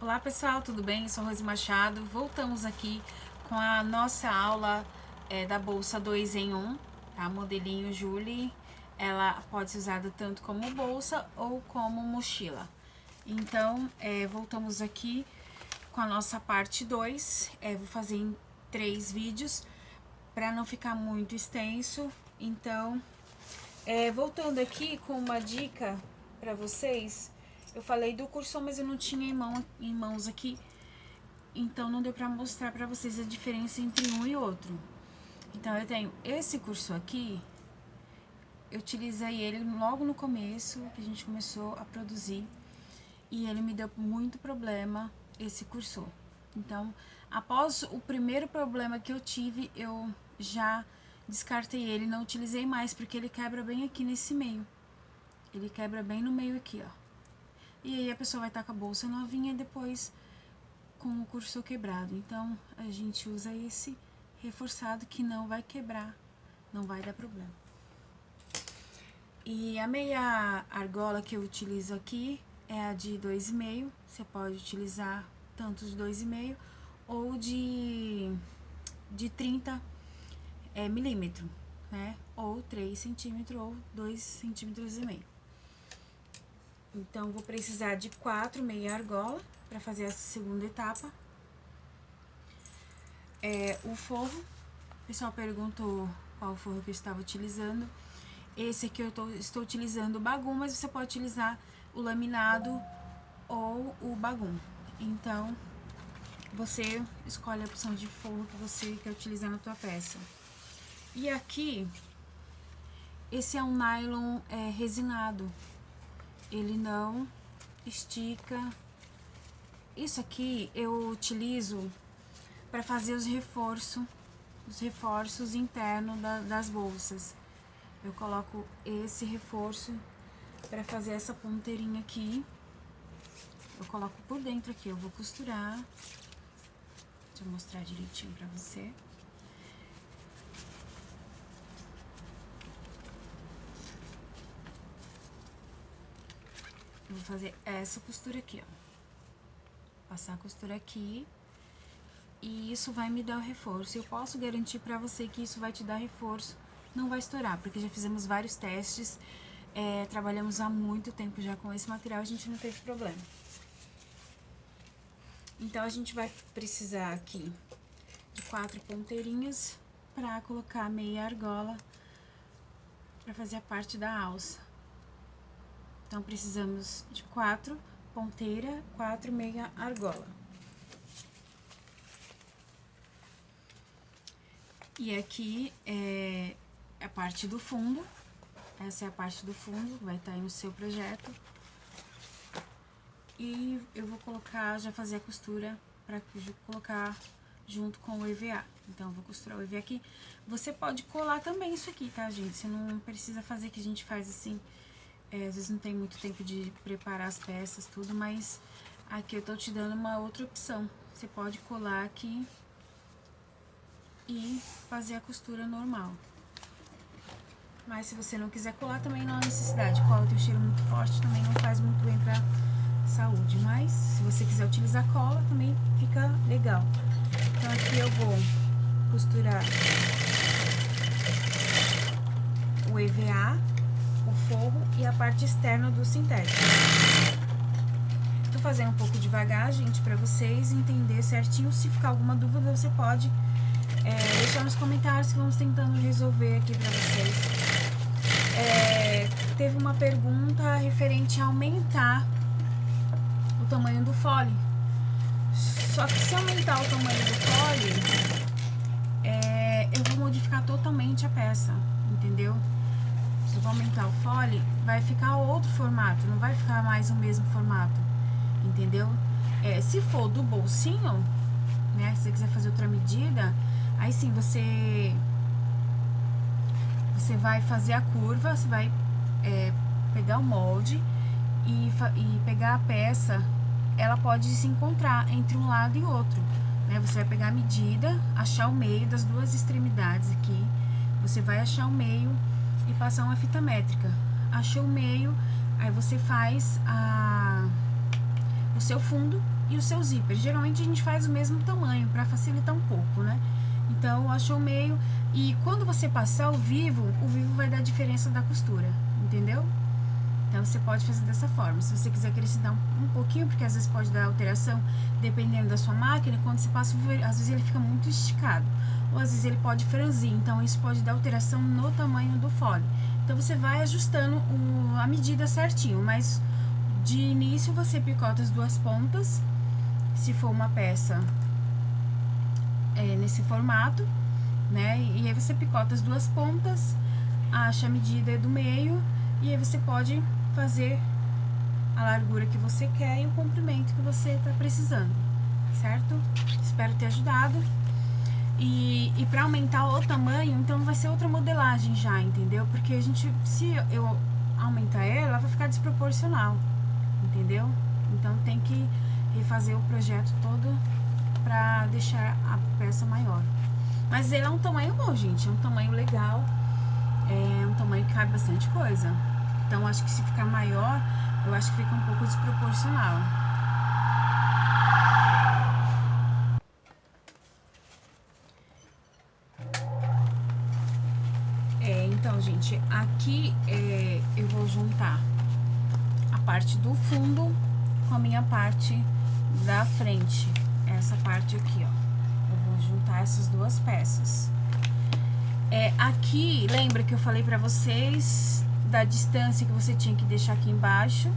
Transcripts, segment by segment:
Olá pessoal, tudo bem? Eu sou Rose Machado. Voltamos aqui com a nossa aula da bolsa 2 em 1, tá? Modelinho Julie. Ela pode ser usada tanto como bolsa ou como mochila. Então, voltamos aqui com a nossa parte 2. Vou fazer em 3 vídeos para não ficar muito extenso. Então, voltando aqui com uma dica para vocês. Eu falei do cursor, mas eu não tinha em mãos aqui, então não deu pra mostrar pra vocês a diferença entre um e outro. Então eu tenho esse cursor aqui, eu utilizei ele logo no começo, que a gente começou a produzir, e ele me deu muito problema, esse cursor. Então, após o primeiro problema que eu tive, eu já descartei ele, não utilizei mais, porque ele quebra bem aqui nesse meio. Ele quebra bem no meio aqui, ó. E aí a pessoa vai estar com a bolsa novinha e depois com o cursor quebrado. Então, a gente usa esse reforçado que não vai quebrar, não vai dar problema. E a meia argola que eu utilizo aqui é a de 2,5. Você pode utilizar tanto de 2,5 ou de 30 milímetros, né? Ou 3 centímetros ou 2,5 centímetros. Então, vou precisar de 4 meia argola para fazer essa segunda etapa. O forro, o pessoal perguntou qual forro que eu estava utilizando. Esse aqui eu estou utilizando o bagum, mas você pode utilizar o laminado ou o bagum. Então, você escolhe a opção de forro que você quer utilizar na tua peça. E aqui, esse é um nylon resinado. Ele não estica. Isso aqui eu utilizo para fazer os reforços internos das bolsas. Eu coloco esse reforço para fazer essa ponteirinha aqui. Eu coloco por dentro aqui, eu vou costurar. Deixa eu mostrar direitinho para você. Eu vou fazer essa costura aqui, ó. Passar a costura aqui. E isso vai me dar o reforço. Eu posso garantir pra você que isso vai te dar reforço. Não vai estourar, porque já fizemos vários testes. Trabalhamos há muito tempo já com esse material, a gente não teve problema. Então, a gente vai precisar aqui de 4 ponteirinhas pra colocar meia argola pra fazer a parte da alça. Então, precisamos de 4 ponteiras, 4 meia argola. E aqui é a parte do fundo. Essa é a parte do fundo, vai estar aí no seu projeto. E eu vou colocar, já fazer a costura para colocar junto com o EVA. Então, eu vou costurar o EVA aqui. Você pode colar também isso aqui, tá, gente? Você não precisa fazer que a gente faz assim. Às vezes não tem muito tempo de preparar as peças, tudo, mas aqui eu tô te dando uma outra opção. Você pode colar aqui e fazer a costura normal. Mas se você não quiser colar, também não há necessidade. Cola tem um cheiro muito forte, também não faz muito bem pra saúde. Mas se você quiser utilizar cola, também fica legal. Então aqui eu vou costurar o EVA, o forro e a parte externa do sintético. Tô fazendo um pouco devagar, gente, pra vocês entenderem certinho. Se ficar alguma dúvida, você pode deixar nos comentários que vamos tentando resolver aqui pra vocês. Teve uma pergunta referente a aumentar o tamanho do fole. Só que se aumentar o tamanho do fole, eu vou modificar totalmente a peça, entendeu? Se eu vou aumentar o fole, vai ficar outro formato, não vai ficar mais o mesmo formato, entendeu? Se for do bolsinho, né, se você quiser fazer outra medida, aí sim você vai fazer a curva, você vai pegar o molde e pegar a peça, ela pode se encontrar entre um lado e outro, né? Você vai pegar a medida, achar o meio das duas extremidades aqui, você vai achar o meio e passar uma fita métrica. Achou o meio, aí você faz o seu fundo e o seu zíper. Geralmente a gente faz o mesmo tamanho para facilitar um pouco, né? Então, achou o meio. E quando você passar o vivo vai dar diferença da costura, entendeu? Então, você pode fazer dessa forma. Se você quiser acrescentar um pouquinho, porque às vezes pode dar alteração dependendo da sua máquina, quando você passa o vivo, às vezes ele fica muito esticado. Ou às vezes ele pode franzir, então isso pode dar alteração no tamanho do fole. Então, você vai ajustando a medida certinho, mas de início você picota as duas pontas, se for uma peça nesse formato, né? E aí você picota as duas pontas, acha a medida do meio, e aí você pode fazer a largura que você quer e o comprimento que você tá precisando, certo? Espero ter ajudado. E para aumentar o tamanho, então vai ser outra modelagem já, entendeu? Porque se eu aumentar ela vai ficar desproporcional, entendeu? Então tem que refazer o projeto todo pra deixar a peça maior. Mas ele é um tamanho bom, gente, é um tamanho legal, é um tamanho que cabe bastante coisa. Então acho que se ficar maior, eu acho que fica um pouco desproporcional. Então, gente, aqui eu vou juntar a parte do fundo com a minha parte da frente. Essa parte aqui, ó. Eu vou juntar essas duas peças. Aqui, lembra que eu falei pra vocês da distância que você tinha que deixar aqui embaixo?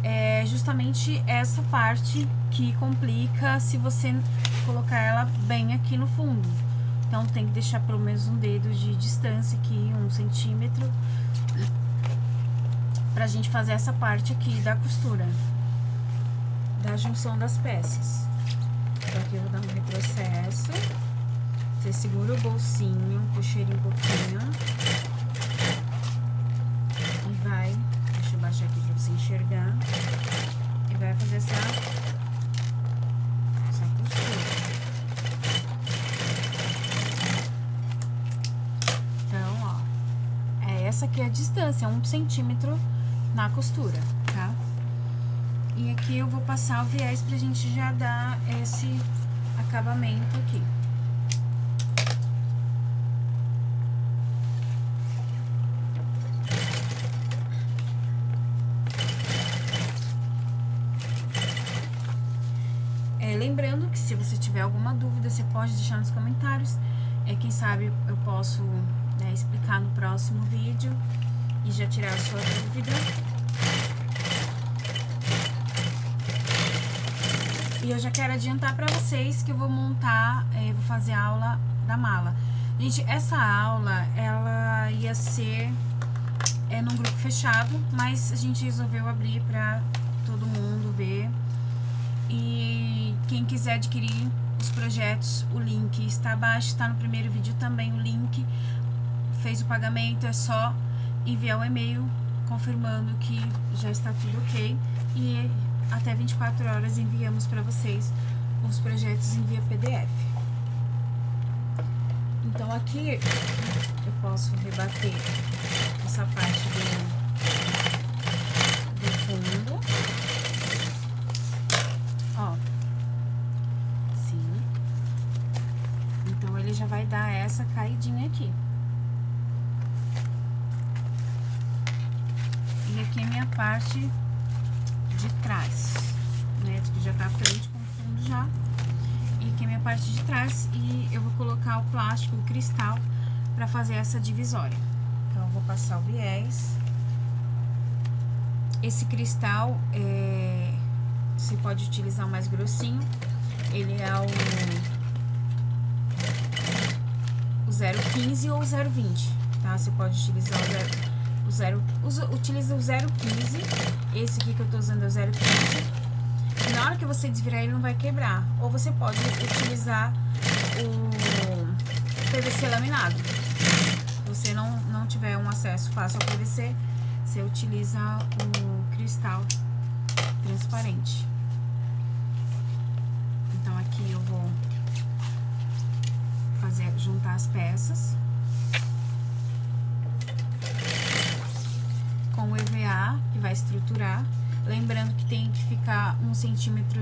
É justamente essa parte que complica se você colocar ela bem aqui no fundo. Então, tem que deixar pelo menos um dedo de distância aqui, 1 centímetro, pra gente fazer essa parte aqui da costura, da junção das peças. Então, aqui eu vou dar um retrocesso. Você segura o bolsinho, puxa ele um pouquinho. E vai, deixa eu baixar aqui pra você enxergar. E vai fazer essa costura. Essa aqui é a distância, 1 centímetro na costura, tá? E aqui eu vou passar o viés pra gente já dar esse acabamento aqui. Lembrando que se você tiver alguma dúvida, você pode deixar nos comentários. Quem sabe eu posso explicar no próximo vídeo e já tirar a sua dúvida. E eu já quero adiantar pra vocês que eu vou montar, vou fazer a aula da mala. Gente, essa aula, ela ia ser num grupo fechado, mas a gente resolveu abrir pra todo mundo ver. E quem quiser adquirir os projetos, o link está abaixo, está no primeiro vídeo também o link. Fez o pagamento, é só enviar o e-mail confirmando que já está tudo ok. E até 24 horas enviamos para vocês os projetos em via PDF. Então aqui eu posso rebater essa parte do fundo. Ó. Sim. Então ele já vai dar essa caidinha aqui. E aqui é a minha parte de trás, né? Que já tá à frente com o fundo já. E aqui é a minha parte de trás. E eu vou colocar o plástico, o cristal, pra fazer essa divisória. Então, eu vou passar o viés. Esse cristal, você pode utilizar o mais grossinho. Ele é o 0,15 ou o 0,20, tá? Você pode utilizar utiliza o 0,15. Esse aqui que eu tô usando é o 0,15. Na hora que você desvirar ele não vai quebrar. Ou você pode utilizar o PVC laminado. Se você não tiver um acesso fácil ao PVC, você utiliza o cristal transparente. Então aqui eu vou juntar as peças com o EVA, que vai estruturar. Lembrando que tem que ficar 1 centímetro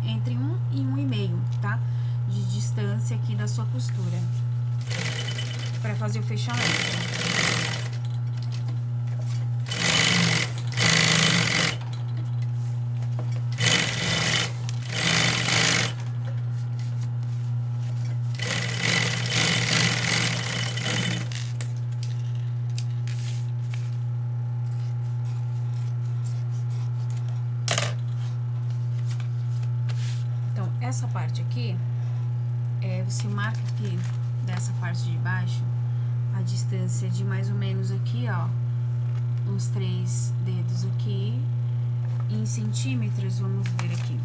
entre 1 e 1,5, tá? De distância aqui da sua costura, para fazer o fechamento. Essa parte aqui, você marca aqui dessa parte de baixo a distância de mais ou menos aqui, ó, uns 3 dedos aqui, em centímetros, vamos ver aqui,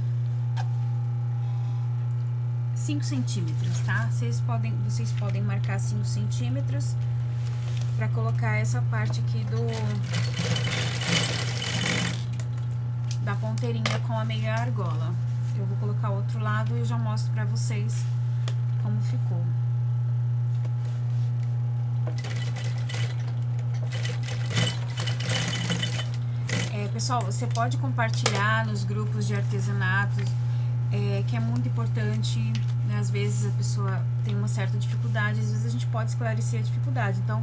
5 centímetros, tá? Vocês podem marcar 5 centímetros para colocar essa parte aqui da ponteirinha com a meia argola. Eu vou colocar o outro lado e eu já mostro pra vocês como ficou. Pessoal, você pode compartilhar nos grupos de artesanatos, que é muito importante, né? Às vezes a pessoa tem uma certa dificuldade, às vezes a gente pode esclarecer a dificuldade. Então,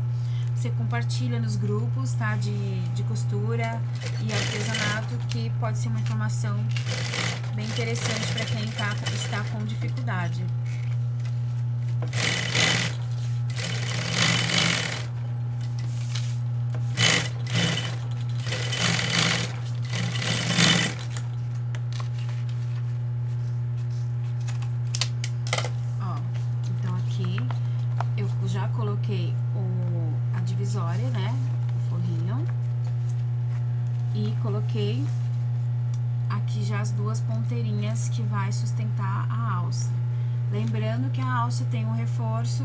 você compartilha nos grupos, tá? De costura e artesanato, que pode ser uma informação bem interessante para quem está com dificuldade. Ó, então aqui eu já coloquei a divisória, né? O forrinho. E coloquei aqui já as 2 ponteirinhas que vai sustentar a alça. Lembrando que a alça tem um reforço,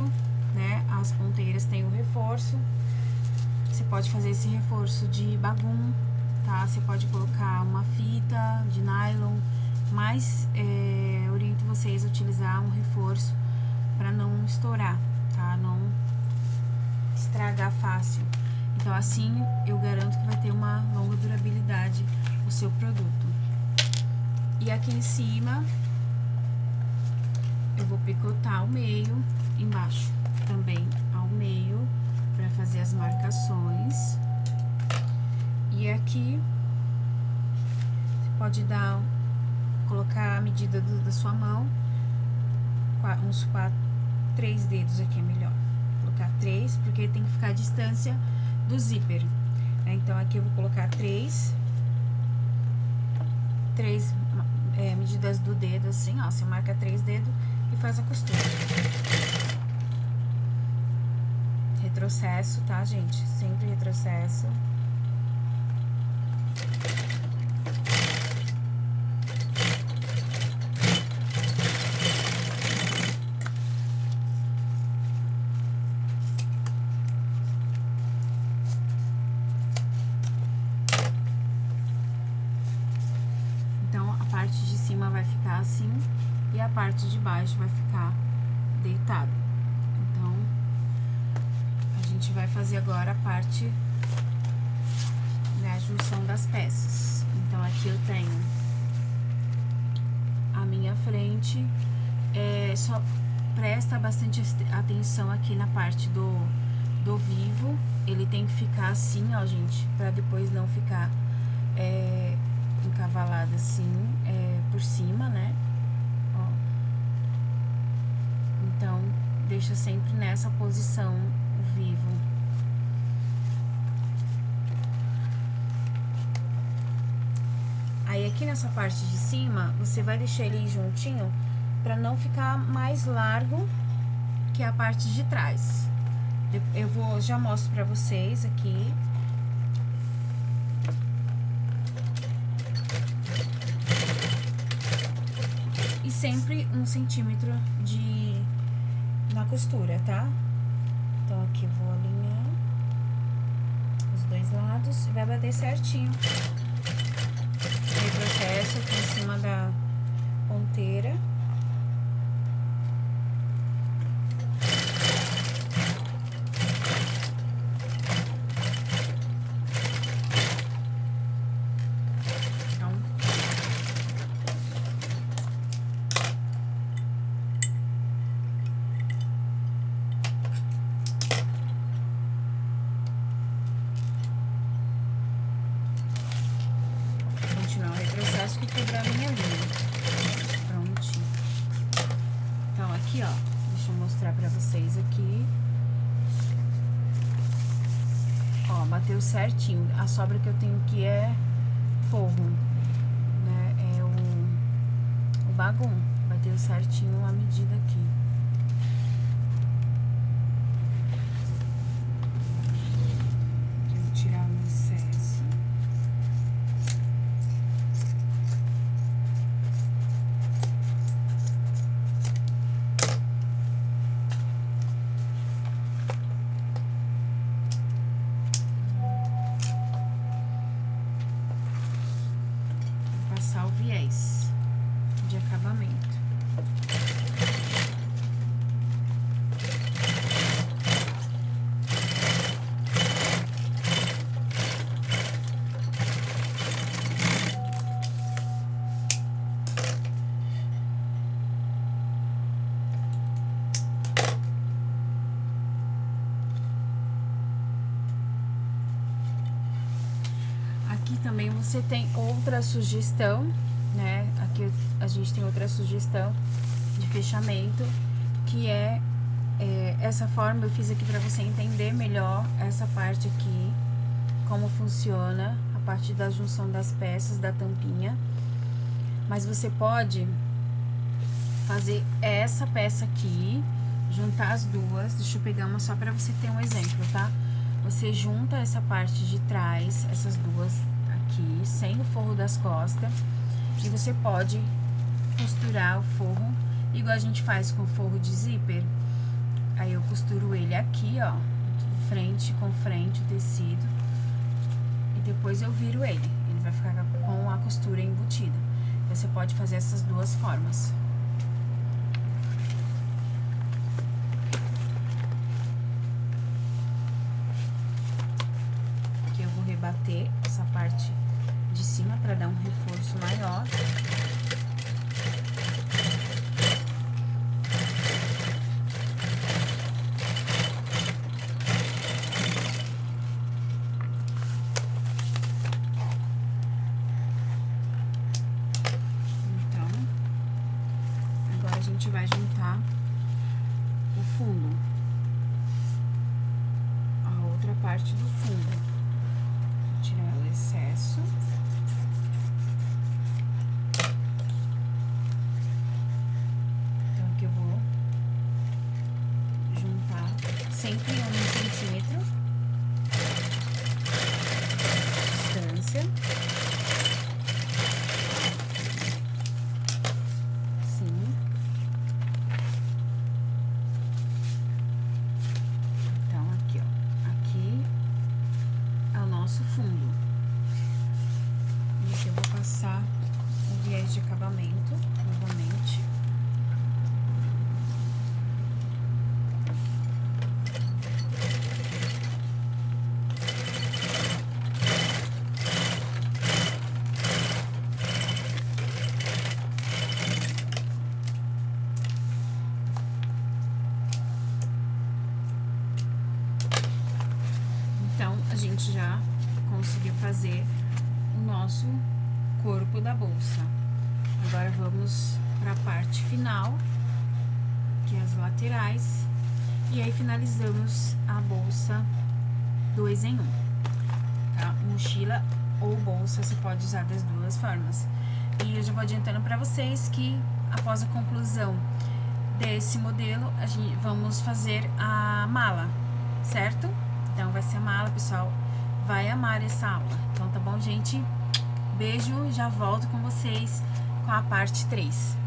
né? As ponteiras têm um reforço. Você pode fazer esse reforço de bagum, tá? Você pode colocar uma fita de nylon, mas oriento vocês a utilizar um reforço para não estourar, tá? Não estragar fácil. Então, assim, eu garanto que vai ter uma longa durabilidade o seu produto. E aqui em cima, eu vou picotar ao meio, embaixo também ao meio, para fazer as marcações. E aqui, você pode colocar a medida da sua mão, uns 3 dedos aqui é melhor. Vou colocar 3, porque tem que ficar a distância do zíper. Então, aqui eu vou colocar 3 medidas do dedo, assim, ó. Você marca 3 dedos e faz a costura. Retrocesso, tá, gente? Sempre retrocesso. A parte de cima vai ficar assim e a parte de baixo vai ficar deitada. Então, a gente vai fazer agora a parte, né, a junção das peças. Então, aqui eu tenho a minha frente, só presta bastante atenção aqui na parte do vivo. Ele tem que ficar assim, ó, gente, pra depois não ficar encavalada assim, por cima, né? Ó. Então, deixa sempre nessa posição o vivo. Aí, aqui nessa parte de cima, você vai deixar ele juntinho pra não ficar mais largo que a parte de trás. Eu já mostro pra vocês aqui. E sempre 1 centímetro na costura, tá? Então, aqui eu vou alinhar os 2 lados e vai bater certinho. Retrocesso aqui em cima da ponteira. quebrar minha linha. Prontinho. Então, aqui, ó, deixa eu mostrar pra vocês aqui. Ó, bateu certinho. A sobra que eu tenho aqui é forro, né? É o bagum. Bateu certinho a medida aqui. Vou tirar o excesso. Passar o viés de acabamento. Aqui também você tem outra sugestão, né? Aqui a gente tem outra sugestão de fechamento, que é essa forma. Eu fiz aqui pra você entender melhor essa parte aqui, como funciona a parte da junção das peças, da tampinha. Mas você pode fazer essa peça aqui, juntar as duas. Deixa eu pegar uma só pra você ter um exemplo, tá? Você junta essa parte de trás, essas duas aqui, sem o forro das costas. E você pode costurar o forro, igual a gente faz com forro de zíper. Aí eu costuro ele aqui, ó, frente com frente o tecido. E depois eu viro ele. Ele vai ficar com a costura embutida. Você pode fazer essas duas formas. Aqui eu vou rebater essa parte de cima para dar um reforço maior. Então, agora a gente vai juntar o fundo, a outra parte do fundo. Vou tirar o excesso. Sempre 1 centímetro de distância. Sim. Então, aqui, ó. Aqui é o nosso fundo. E aqui eu vou passar o viés de acabamento novamente. A gente já conseguiu fazer o nosso corpo da bolsa. Agora vamos para a parte final, que é as laterais, e aí finalizamos a bolsa 2 em 1, tá? Mochila ou bolsa, você pode usar das duas formas. E eu já vou adiantando para vocês que após a conclusão desse modelo, vamos fazer a mala, certo? Então, vai ser a mala, pessoal. Vai amar essa aula. Então, tá bom, gente? Beijo, já volto com vocês com a parte 3.